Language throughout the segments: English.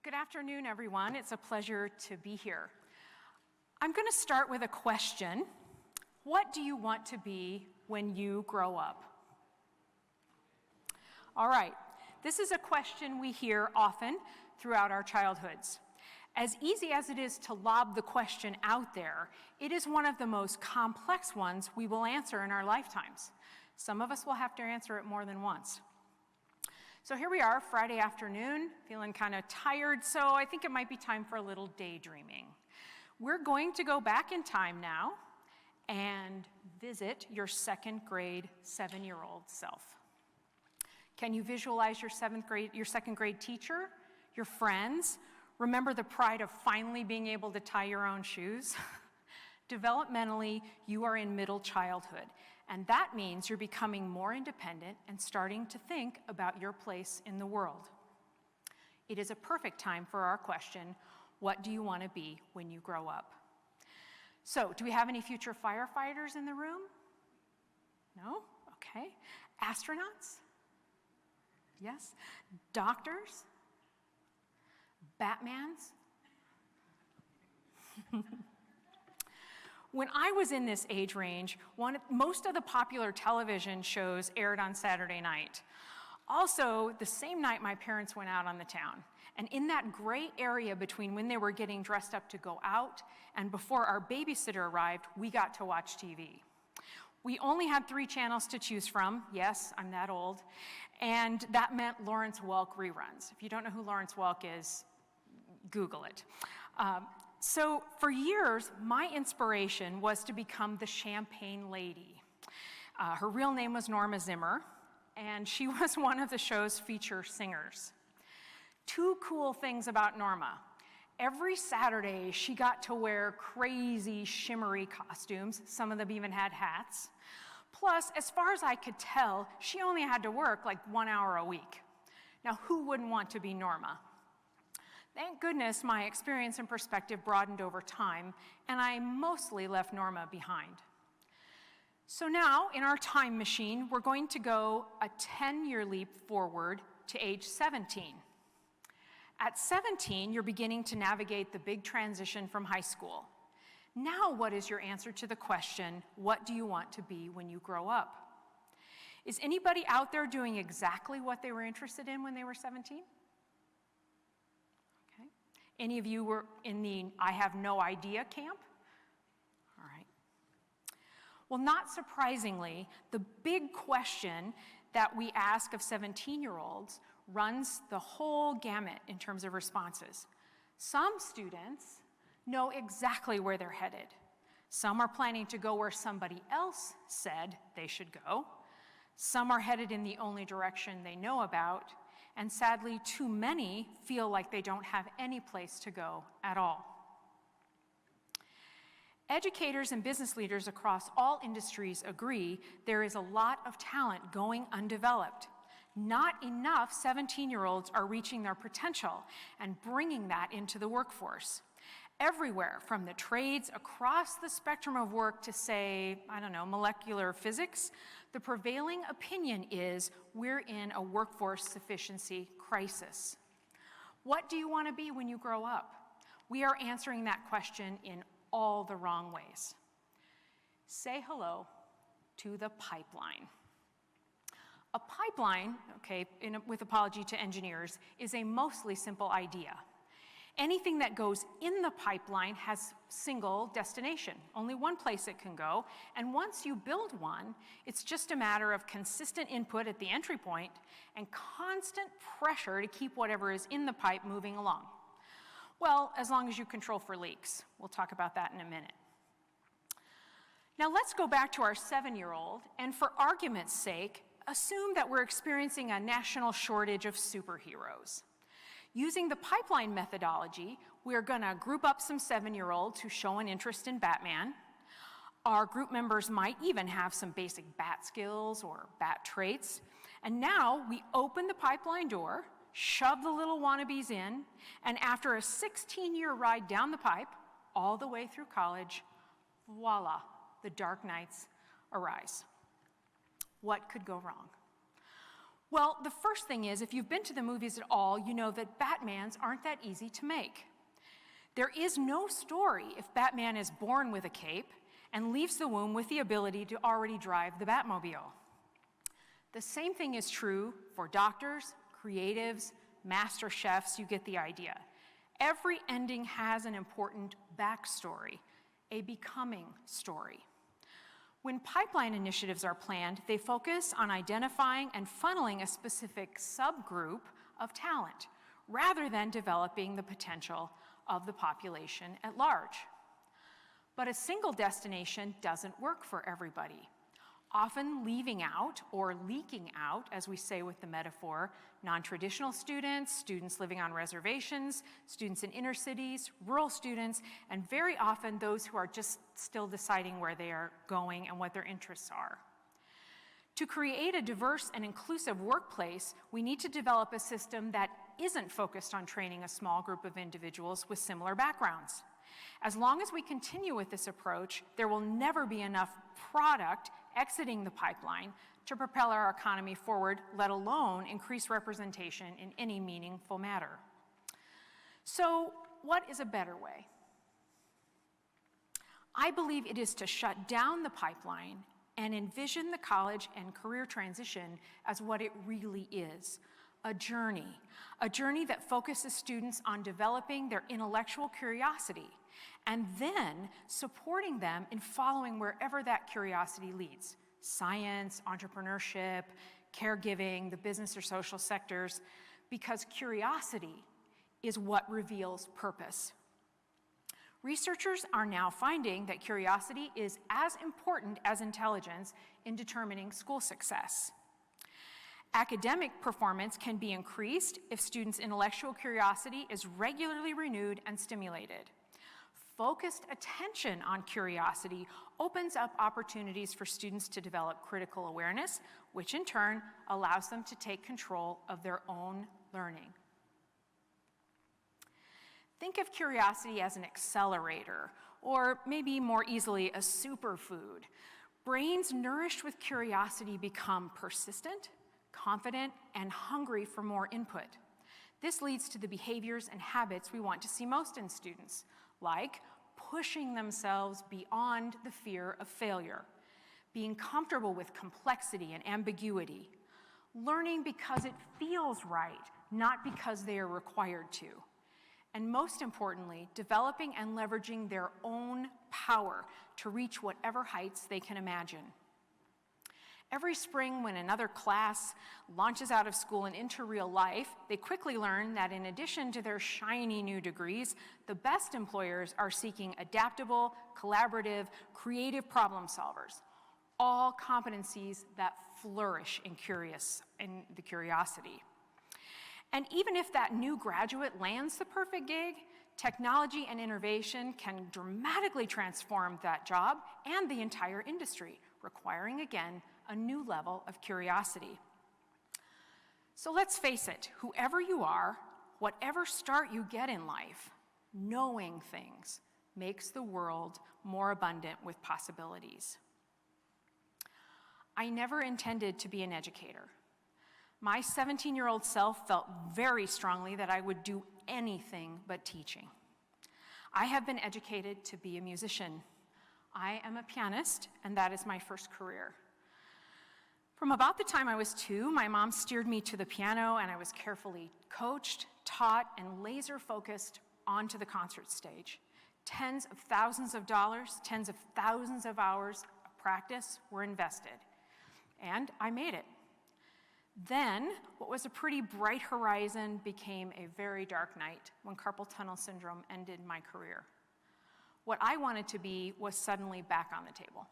Good afternoon, everyone. It's a pleasure to be here. I'm going to start with a question. What do you want to be when you grow up? All right, this is a question we hear often throughout our childhoods. As easy as it is to lob the question out there, it is one of the most complex ones we will answer in our lifetimes. Some of us will have to answer it more than once. So here we are, Friday afternoon, feeling kind of tired, so I think it might be time for a little daydreaming. We're going to go back in time now and visit your second grade 7-year-old self. Can you visualize your second grade teacher, your friends? Remember the pride of finally being able to tie your own shoes? Developmentally, you are in middle childhood, and that means you're becoming more independent and starting to think about your place in the world. It is a perfect time for our question, what do you want to be when you grow up? So, do we have any future firefighters in the room? No? Okay. Astronauts? Yes. Doctors? Batmans? When I was in this age range, most of the popular television shows aired on Saturday night. Also, the same night my parents went out on the town. And in that gray area between when they were getting dressed up to go out and before our babysitter arrived, we got to watch TV. We only had 3 channels to choose from. Yes, I'm that old. And that meant Lawrence Welk reruns. If you don't know who Lawrence Welk is, Google it. So for years, my inspiration was to become the Champagne Lady. Her real name was Norma Zimmer, and she was one of the show's feature singers. 2 cool things about Norma. Every Saturday, she got to wear crazy, shimmery costumes. Some of them even had hats. Plus, as far as I could tell, she only had to work like 1 hour a week. Now, who wouldn't want to be Norma? Thank goodness my experience and perspective broadened over time, and I mostly left Norma behind. So now, in our time machine, we're going to go a 10-year leap forward to age 17. At 17, you're beginning to navigate the big transition from high school. Now, what is your answer to the question, what do you want to be when you grow up? Is anybody out there doing exactly what they were interested in when they were 17? Any of you were in the I have no idea camp? All right. Well, not surprisingly, the big question that we ask of 17-year-olds runs the whole gamut in terms of responses. Some students know exactly where they're headed. Some are planning to go where somebody else said they should go. Some are headed in the only direction they know about. And sadly, too many feel like they don't have any place to go at all. Educators and business leaders across all industries agree there is a lot of talent going undeveloped. Not enough 17-year-olds are reaching their potential and bringing that into the workforce. Everywhere, from the trades across the spectrum of work to, say, molecular physics, the prevailing opinion is we're in a workforce sufficiency crisis. What do you want to be when you grow up? We are answering that question in all the wrong ways. Say hello to the pipeline. A pipeline, with apology to engineers, is a mostly simple idea. Anything that goes in the pipeline has single destination, only one place it can go, and once you build one, it's just a matter of consistent input at the entry point and constant pressure to keep whatever is in the pipe moving along. Well, as long as you control for leaks. We'll talk about that in a minute. Now let's go back to our 7-year-old, and for argument's sake, assume that we're experiencing a national shortage of superheroes. Using the pipeline methodology, we're going to group up some 7-year-olds who show an interest in Batman. Our group members might even have some basic bat skills or bat traits. And now we open the pipeline door, shove the little wannabes in, and after a 16-year ride down the pipe, all the way through college, voila, the dark nights arise. What could go wrong? Well, the first thing is, if you've been to the movies at all, you know that Batmans aren't that easy to make. There is no story if Batman is born with a cape and leaves the womb with the ability to already drive the Batmobile. The same thing is true for doctors, creatives, master chefs, you get the idea. Every ending has an important backstory, a becoming story. When pipeline initiatives are planned, they focus on identifying and funneling a specific subgroup of talent, rather than developing the potential of the population at large. But a single destination doesn't work for everybody, often leaving out or leaking out, as we say with the metaphor, non-traditional students, students living on reservations, students in inner cities, rural students, and very often those who are just still deciding where they are going and what their interests are. To create a diverse and inclusive workplace, we need to develop a system that isn't focused on training a small group of individuals with similar backgrounds. As long as we continue with this approach, there will never be enough product exiting the pipeline to propel our economy forward, let alone increase representation in any meaningful manner. So, what is a better way? I believe it is to shut down the pipeline and envision the college and career transition as what it really is, a journey that focuses students on developing their intellectual curiosity and then supporting them in following wherever that curiosity leads: science, entrepreneurship, caregiving, the business or social sectors, because curiosity is what reveals purpose. Researchers are now finding that curiosity is as important as intelligence in determining school success. Academic performance can be increased if students' intellectual curiosity is regularly renewed and stimulated. Focused attention on curiosity opens up opportunities for students to develop critical awareness, which in turn allows them to take control of their own learning. Think of curiosity as an accelerator, or maybe more easily, a superfood. Brains nourished with curiosity become persistent, confident, and hungry for more input. This leads to the behaviors and habits we want to see most in students, like pushing themselves beyond the fear of failure, being comfortable with complexity and ambiguity, learning because it feels right, not because they are required to, and most importantly, developing and leveraging their own power to reach whatever heights they can imagine. Every spring, when another class launches out of school and into real life, they quickly learn that in addition to their shiny new degrees, the best employers are seeking adaptable, collaborative, creative problem solvers, all competencies that flourish in the curiosity. And even if that new graduate lands the perfect gig, technology and innovation can dramatically transform that job and the entire industry, requiring, again, a new level of curiosity. So let's face it, whoever you are, whatever start you get in life, knowing things makes the world more abundant with possibilities. I never intended to be an educator. My 17-year-old self felt very strongly that I would do anything but teaching. I have been educated to be a musician. I am a pianist, and that is my first career. From about the time I was 2, my mom steered me to the piano, and I was carefully coached, taught, and laser-focused onto the concert stage. Tens of thousands of dollars, tens of thousands of hours of practice were invested, and I made it. Then, what was a pretty bright horizon became a very dark night when carpal tunnel syndrome ended my career. What I wanted to be was suddenly back on the table.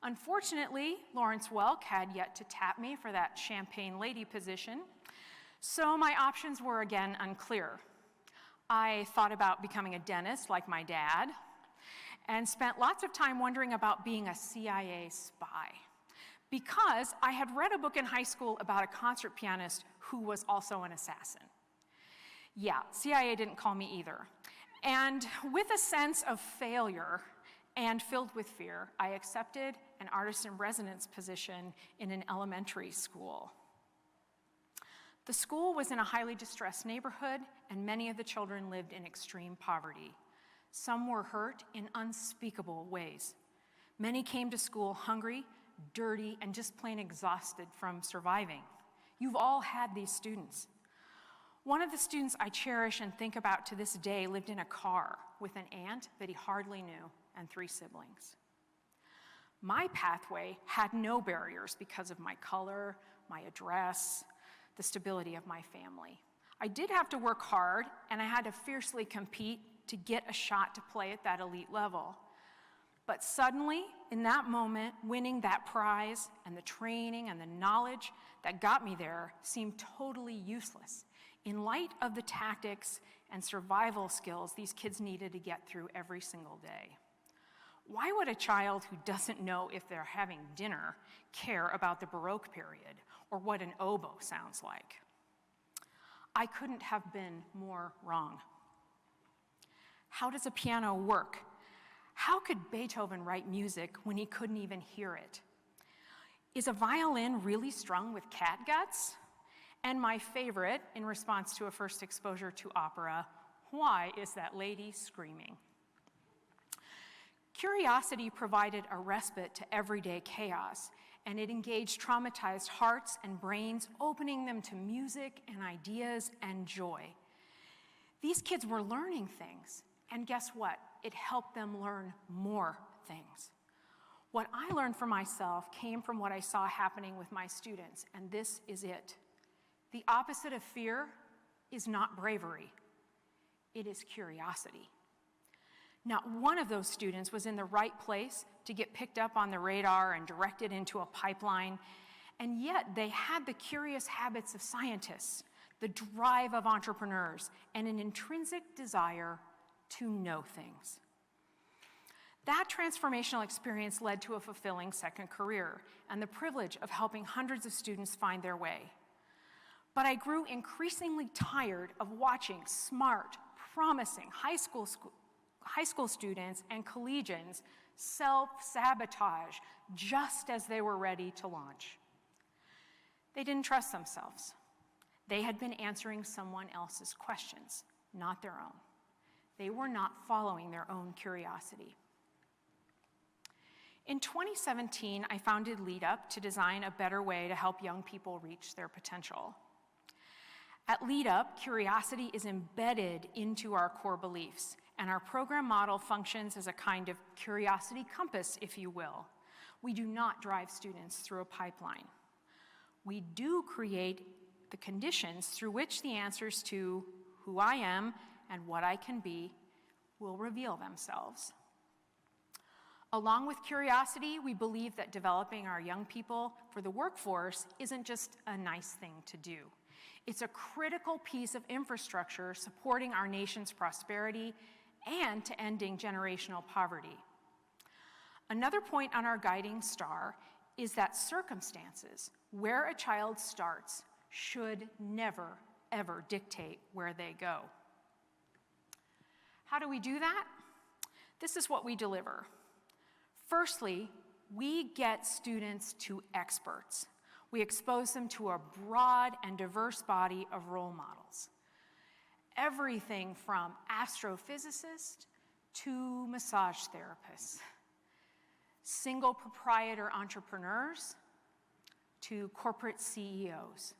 Unfortunately, Lawrence Welk had yet to tap me for that champagne lady position, so my options were again unclear. I thought about becoming a dentist like my dad, and spent lots of time wondering about being a CIA spy, because I had read a book in high school about a concert pianist who was also an assassin. Yeah, CIA didn't call me either. And with a sense of failure and filled with fear, I accepted an artist in residence position in an elementary school. The school was in a highly distressed neighborhood, and many of the children lived in extreme poverty. Some were hurt in unspeakable ways. Many came to school hungry, dirty, and just plain exhausted from surviving. You've all had these students. One of the students I cherish and think about to this day lived in a car with an aunt that he hardly knew and 3 siblings. My pathway had no barriers because of my color, my address, the stability of my family. I did have to work hard, and I had to fiercely compete to get a shot to play at that elite level. But suddenly, in that moment, winning that prize and the training and the knowledge that got me there seemed totally useless in light of the tactics and survival skills these kids needed to get through every single day. Why would a child who doesn't know if they're having dinner care about the Baroque period or what an oboe sounds like? I couldn't have been more wrong. How does a piano work? How could Beethoven write music when he couldn't even hear it? Is a violin really strung with catguts? And my favorite, in response to a first exposure to opera, why is that lady screaming? Curiosity provided a respite to everyday chaos, and it engaged traumatized hearts and brains, opening them to music and ideas and joy. These kids were learning things, and guess what? It helped them learn more things. What I learned for myself came from what I saw happening with my students, and this is it. The opposite of fear is not bravery, it is curiosity. Not one of those students was in the right place to get picked up on the radar and directed into a pipeline, and yet they had the curious habits of scientists, the drive of entrepreneurs, and an intrinsic desire to know things. That transformational experience led to a fulfilling second career and the privilege of helping hundreds of students find their way. But I grew increasingly tired of watching smart, promising high school students and collegians self-sabotage just as they were ready to launch. They didn't trust themselves. They had been answering someone else's questions, not their own. They were not following their own curiosity. In 2017, I founded LeadUp to design a better way to help young people reach their potential. At LeadUp, curiosity is embedded into our core beliefs, and our program model functions as a kind of curiosity compass, if you will. We do not drive students through a pipeline. We do create the conditions through which the answers to who I am and what I can be will reveal themselves. Along with curiosity, we believe that developing our young people for the workforce isn't just a nice thing to do. It's a critical piece of infrastructure supporting our nation's prosperity and to ending generational poverty. Another point on our guiding star is that circumstances where a child starts should never, ever dictate where they go. How do we do that? This is what we deliver. Firstly, we get students to experts. We expose them to a broad and diverse body of role models. Everything from astrophysicists to massage therapists, single proprietor entrepreneurs to corporate CEOs.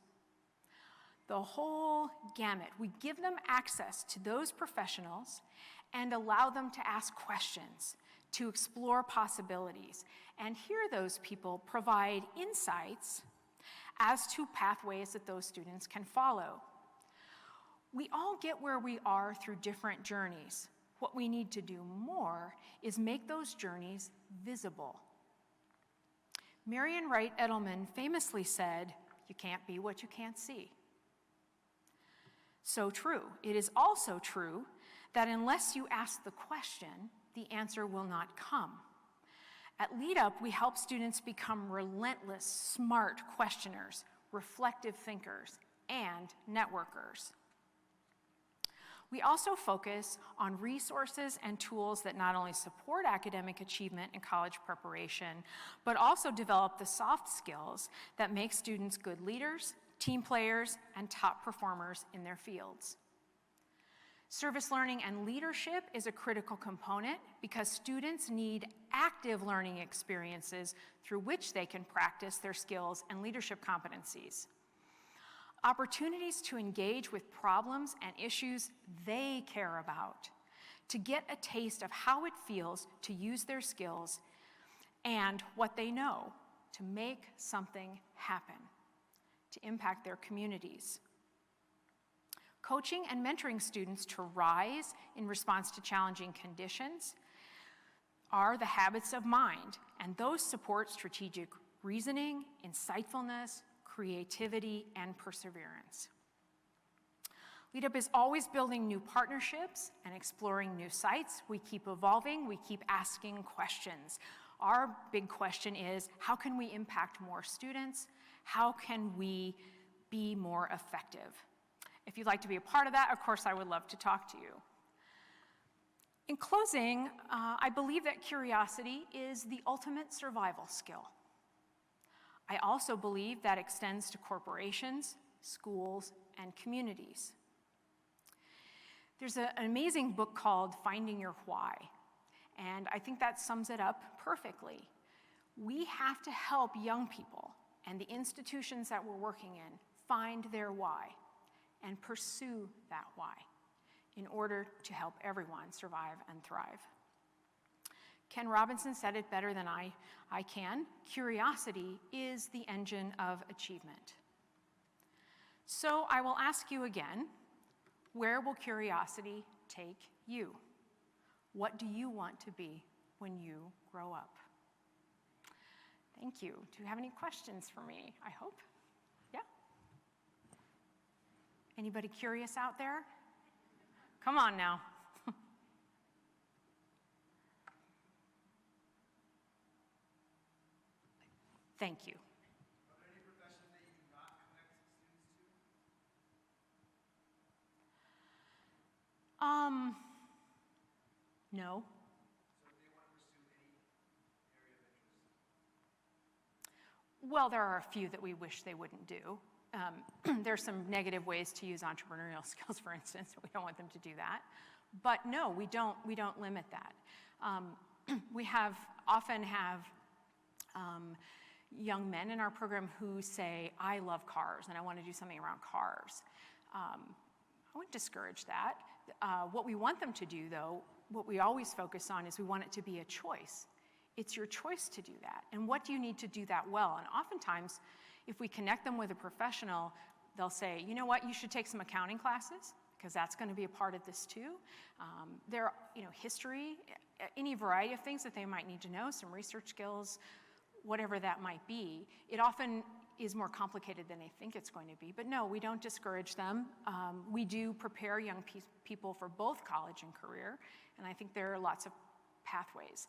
The whole gamut. We give them access to those professionals and allow them to ask questions, to explore possibilities, and hear those people provide insights as to pathways that those students can follow. We all get where we are through different journeys. What we need to do more is make those journeys visible. Marian Wright Edelman famously said, "You can't be what you can't see." So true. It is also true that unless you ask the question, the answer will not come. At LeadUp, we help students become relentless, smart questioners, reflective thinkers, and networkers. We also focus on resources and tools that not only support academic achievement and college preparation, but also develop the soft skills that make students good leaders, team players, and top performers in their fields. Service learning and leadership is a critical component because students need active learning experiences through which they can practice their skills and leadership competencies. Opportunities to engage with problems and issues they care about, to get a taste of how it feels to use their skills and what they know to make something happen, to impact their communities. Coaching and mentoring students to rise in response to challenging conditions are the habits of mind, and those support strategic reasoning, insightfulness, creativity, and perseverance. LeadUp is always building new partnerships and exploring new sites. We keep evolving, we keep asking questions. Our big question is, how can we impact more students? How can we be more effective? If you'd like to be a part of that, of course, I would love to talk to you. In closing, I believe that curiosity is the ultimate survival skill. I also believe that extends to corporations, schools, and communities. There's an amazing book called Finding Your Why, and I think that sums it up perfectly. We have to help young people and the institutions that we're working in find their why and pursue that why in order to help everyone survive and thrive. Ken Robinson said it better than I can. Curiosity is the engine of achievement. So I will ask you again, where will curiosity take you? What do you want to be when you grow up? Thank you. Do you have any questions for me? I hope. Yeah? Anybody curious out there? Come on now. Thank you. Are there any professions that you do not connect students to? No. So if they want to pursue any area of interest? Well, there are a few that we wish they wouldn't do. There's some negative ways to use entrepreneurial skills, for instance. We don't want them to do that. But no, we don't limit that. We often have young men in our program who say, I love cars and I want to do something around cars. I wouldn't discourage that. What we want them to do, though, what we always focus on is we want it to be a choice. It's your choice to do that. And what do you need to do that well? And oftentimes, if we connect them with a professional, they'll say, you know what, you should take some accounting classes, because that's going to be a part of this too. History, any variety of things that they might need to know, some research skills, whatever that might be. It often is more complicated than they think it's going to be. But no, we don't discourage them. We do prepare young people for both college and career, and I think there are lots of pathways.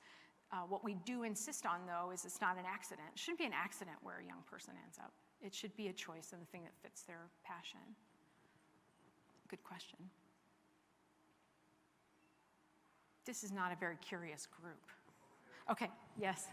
What we do insist on, though, is it's not an accident. It shouldn't be an accident where a young person ends up. It should be a choice and the thing that fits their passion. Good question. This is not a very curious group. Okay, yes.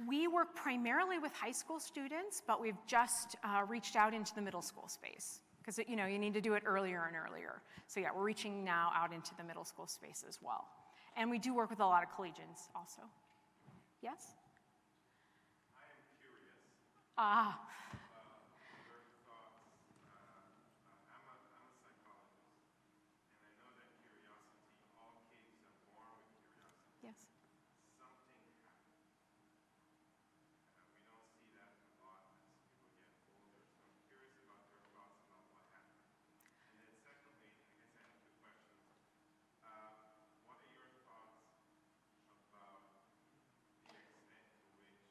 We work primarily with high school students, but we've just reached out into the middle school space because you need to do it earlier and earlier. So yeah, we're reaching now out into the middle school space as well. And we do work with a lot of collegians also. Yes? I am curious. Ah. Your thoughts. I'm a psychologist, and I know that curiosity, all kids are born with curiosity. Yes. Something happens. We don't see that a lot as people get older, so I'm curious about your thoughts about what happened. And then secondly, I guess I have two questions. What are your thoughts about the extent to which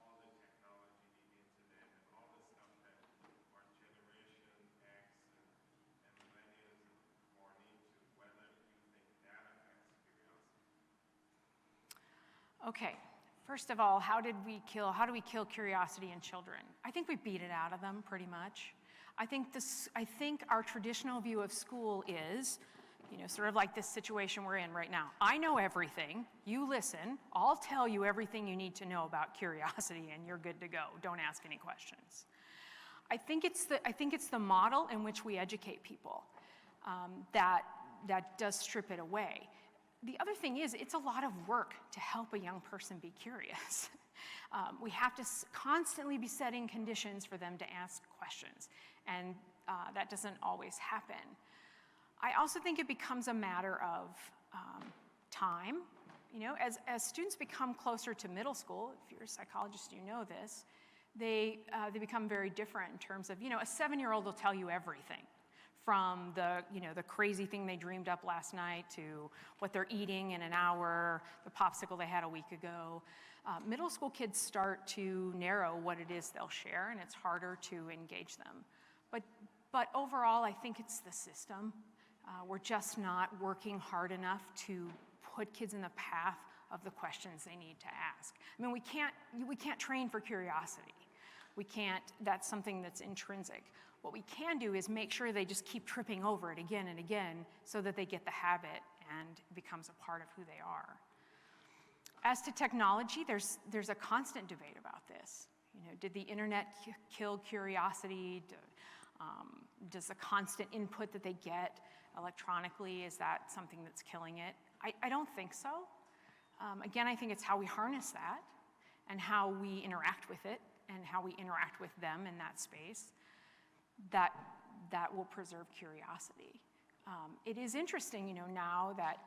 all the technology, the internet, and all the stuff that our generation X and millennials are born into, whether you think that affects curiosity? Okay. First of all, how do we kill curiosity in children? I think we beat it out of them pretty much. I think our traditional view of school is sort of like this situation we're in right now. I know everything, you listen, I'll tell you everything you need to know about curiosity and you're good to go. Don't ask any questions. I think it's the model in which we educate people that does strip it away. The other thing is, it's a lot of work to help a young person be curious. We have to constantly be setting conditions for them to ask questions, and that doesn't always happen. I also think it becomes a matter of time. As students become closer to middle school, if you're a psychologist, you know this, they become very different in terms of, a 7-year-old will tell you everything, from the crazy thing they dreamed up last night to what they're eating in an hour, the popsicle they had a week ago. Middle school kids start to narrow what it is they'll share, and it's harder to engage them. But overall, I think it's the system. We're just not working hard enough to put kids in the path of the questions they need to ask. I mean, we can't train for curiosity. We can't, that's something that's intrinsic. What we can do is make sure they just keep tripping over it again and again so that they get the habit and it becomes a part of who they are. As to technology, there's a constant debate about this. Did the internet kill curiosity? Does the constant input that they get electronically, is that something that's killing it? I don't think so. Again, I think it's how we harness that and how we interact with it and how we interact with them in that space that will preserve curiosity. It is interesting, now that,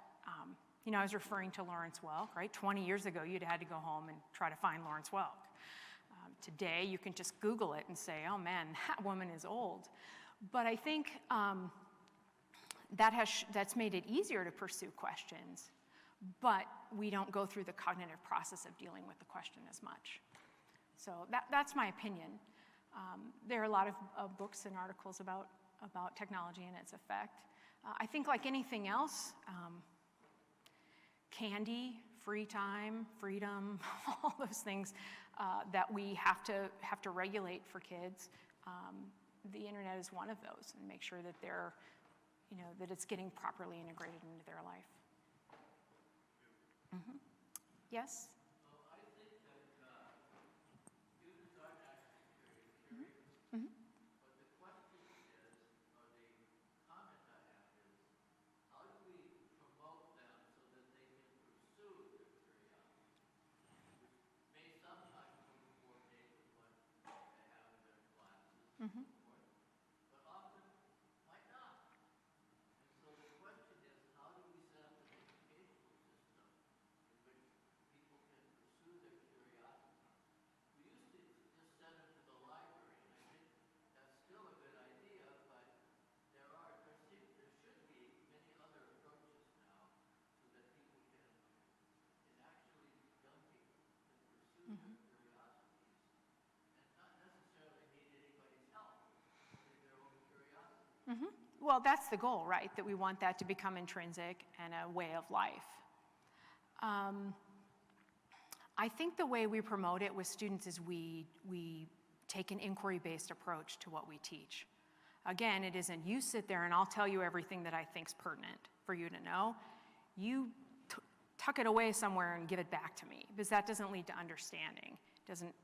I was referring to Lawrence Welk, right? 20 years ago, you'd had to go home and try to find Lawrence Welk. Today, you can just Google it and say, oh man, that woman is old. But I think that's made it easier to pursue questions, but we don't go through the cognitive process of dealing with the question as much. So that's my opinion. There are a lot of books and articles about technology and its effect. I think like anything else, candy, free time, freedom, all those things that we have to regulate for kids. The internet is one of those, and make sure that they're, that it's getting properly integrated into their life. Mm-hmm. Yes? So I think that students aren't actually curious. Mm-hmm. But the question is, or the comment I have is, how do we promote them so that they can pursue their curiosity? Which may sometimes coordinate with what they have in their classes and Mm-hmm. so forth, but often might not. And so the question is, how do we set up an educational system in which people can pursue their curiosity? We used to just send them to the library, and I think that's still a good idea, but there should be many other approaches now so that people can actually, young people can pursue their curiosities and not necessarily need anybody's help in their own curiosity. Mm-hmm. Well, that's the goal, right? That we want that to become intrinsic and a way of life. I think the way we promote it with students is we take an inquiry-based approach to what we teach. Again, it isn't you sit there and I'll tell you everything that I think's pertinent for you to know. You tuck it away somewhere and give it back to me, because that doesn't lead to understanding. It doesn't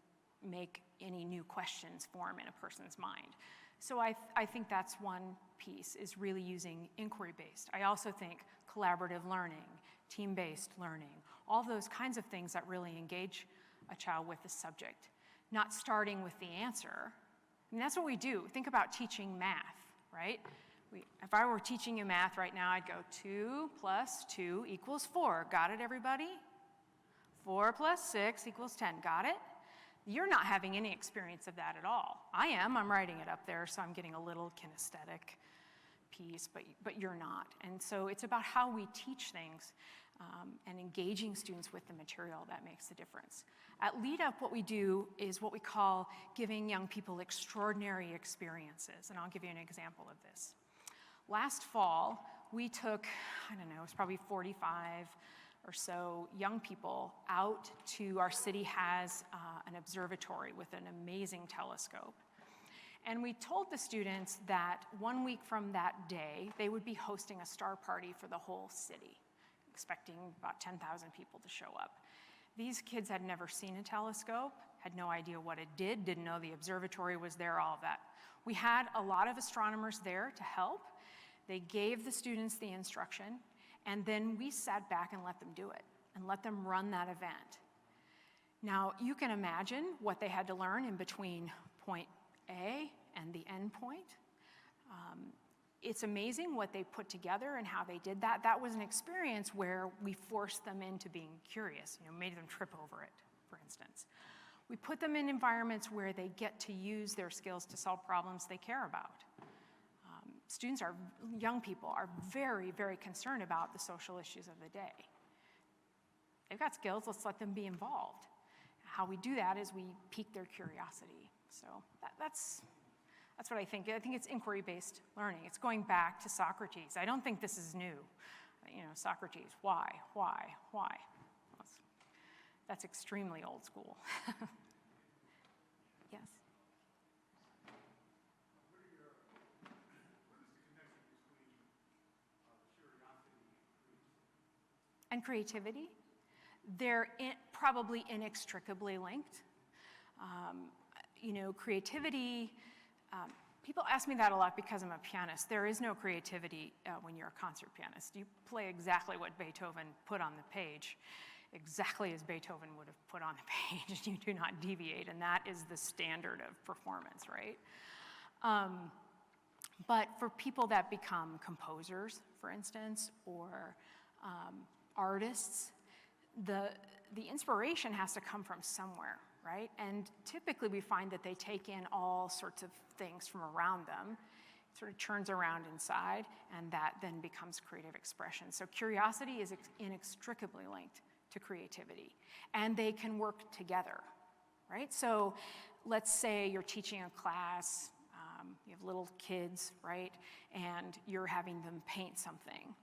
make any new questions form in a person's mind. So I think that's one piece, is really using inquiry-based. I also think collaborative learning, team-based learning, all those kinds of things that really engage a child with the subject, not starting with the answer. And that's what we do. Think about teaching math, right? If I were teaching you math right now, I'd go 2 + 2 = 4. Got it, everybody? 4 + 6 = 10. Got it? You're not having any experience of that at all. I am. I'm writing it up there, so I'm getting a little kinesthetic piece, but you're not. And so it's about how we teach things and engaging students with the material that makes the difference. At Lead Up, what we do is what we call giving young people extraordinary experiences, and I'll give you an example of this. Last fall, we took, I don't know, it was probably 45 or so young people out to, our city has an observatory with an amazing telescope. And we told the students that 1 week from that day, they would be hosting a star party for the whole city, expecting about 10,000 people to show up. These kids had never seen a telescope, had no idea what it did, didn't know the observatory was there, all of that. We had a lot of astronomers there to help. They gave the students the instruction, and then we sat back and let them do it, and let them run that event. Now, you can imagine what they had to learn in between point A and the end point. It's amazing what they put together and how they did that. That was an experience where we forced them into being curious, made them trip over it, for instance. We put them in environments where they get to use their skills to solve problems they care about. Young people are very, very concerned about the social issues of the day. They've got skills, let's let them be involved. How we do that is we pique their curiosity. So that's what I think. I think it's inquiry-based learning. It's going back to Socrates. I don't think this is new. Socrates, why? That's extremely old school. Yes? What is the connection between curiosity And creativity? They're probably inextricably linked. Creativity, people ask me that a lot because I'm a pianist. There is no creativity when you're a concert pianist. You play exactly what Beethoven put on the page, exactly as Beethoven would have put on the page. You do not deviate, and that is the standard of performance, right? But for people that become composers, for instance, or artists, the inspiration has to come from somewhere, right? And typically we find that they take in all sorts of things from around them, sort of churns around inside, and that then becomes creative expression. So curiosity is inextricably linked to creativity, and they can work together, right? So let's say you're teaching a class, you have little kids, right? And you're having them paint something.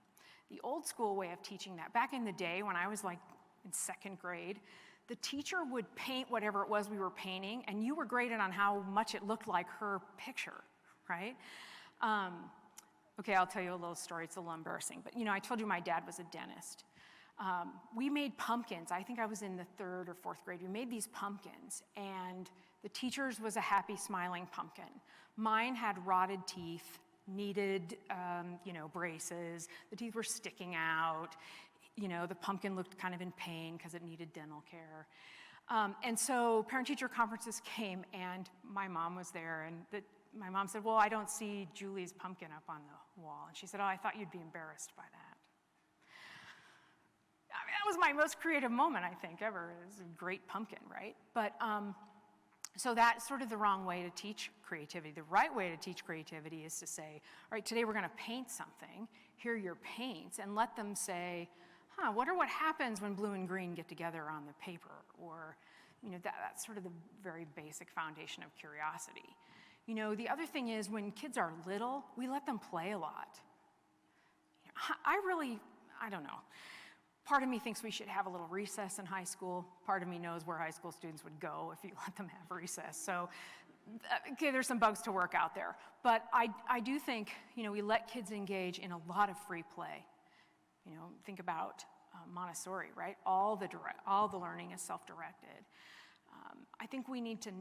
The old school way of teaching that, back in the day when I was like in second grade, the teacher would paint whatever it was we were painting, and you were graded on how much it looked like her picture, right? Okay, I'll tell you a little story. It's a little embarrassing, but I told you my dad was a dentist. We made pumpkins. I think I was in the 3rd or 4th grade. We made these pumpkins, and the teacher's was a happy, smiling pumpkin. Mine had rotted teeth, needed, braces. The teeth were sticking out. The pumpkin looked kind of in pain because it needed dental care. And so parent-teacher conferences came, and my mom was there, and my mom said, well, I don't see Julie's pumpkin up on the wall. And she said, oh, I thought you'd be embarrassed by that. I mean, that was my most creative moment, I think, ever. It was a great pumpkin, right? But so that's sort of the wrong way to teach creativity. The right way to teach creativity is to say, all right, today we're going to paint something. Here are your paints, and let them say, wonder what happens when blue and green get together on the paper, or that's sort of the very basic foundation of curiosity. The other thing is when kids are little, we let them play a lot. I don't know. Part of me thinks we should have a little recess in high school. Part of me knows where high school students would go if you let them have recess. So, okay, there's some bugs to work out there. But I do think, we let kids engage in a lot of free play. Think about Montessori, right? All the learning is self-directed. I think we need to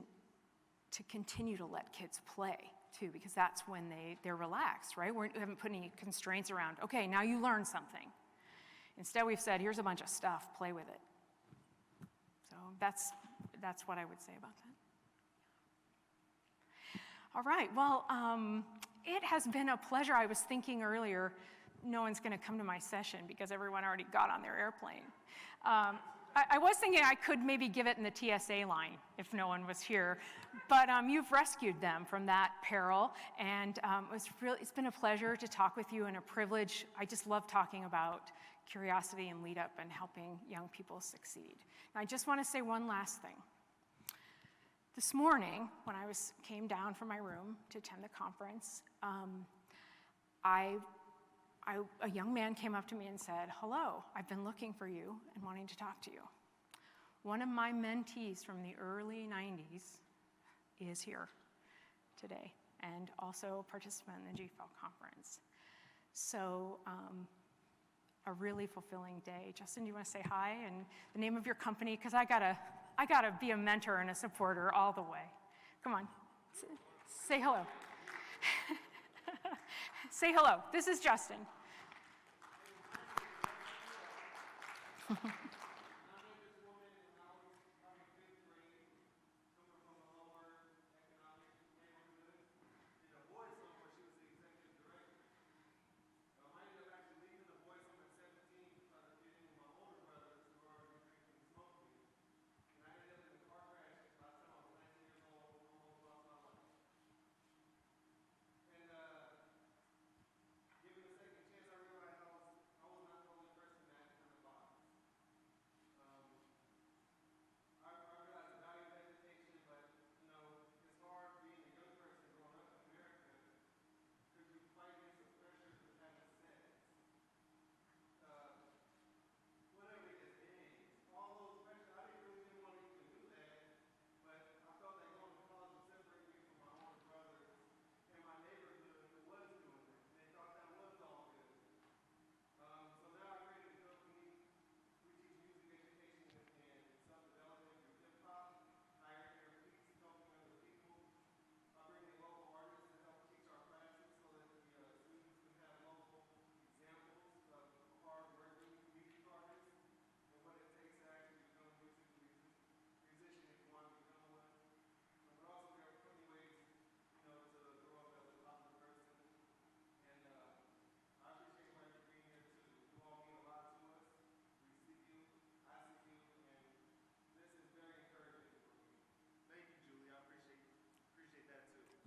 continue to let kids play too, because that's when they're relaxed, right? We haven't put any constraints around, okay, now you learn something. Instead, we've said, here's a bunch of stuff, play with it. So that's what I would say about that. All right, well, it has been a pleasure. I was thinking earlier, no one's going to come to my session because everyone already got on their airplane. I was thinking I could maybe give it in the TSA line if no one was here, but you've rescued them from that peril, and it's been a pleasure to talk with you and a privilege. I just love talking about curiosity and lead up and helping young people succeed. And I just want to say one last thing. This morning, when I came down from my room to attend the conference, a young man came up to me and said, hello, I've been looking for you and wanting to talk to you. One of my mentees from the early 90s is here. today, and also a participant in the GFEL conference. So a really fulfilling day. Justin, do you want to say hi and the name of your company? Because I gotta be a mentor and a supporter all the way. Come on, say hello. Say hello. This is Justin.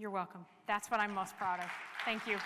You're welcome. That's what I'm most proud of. Thank you.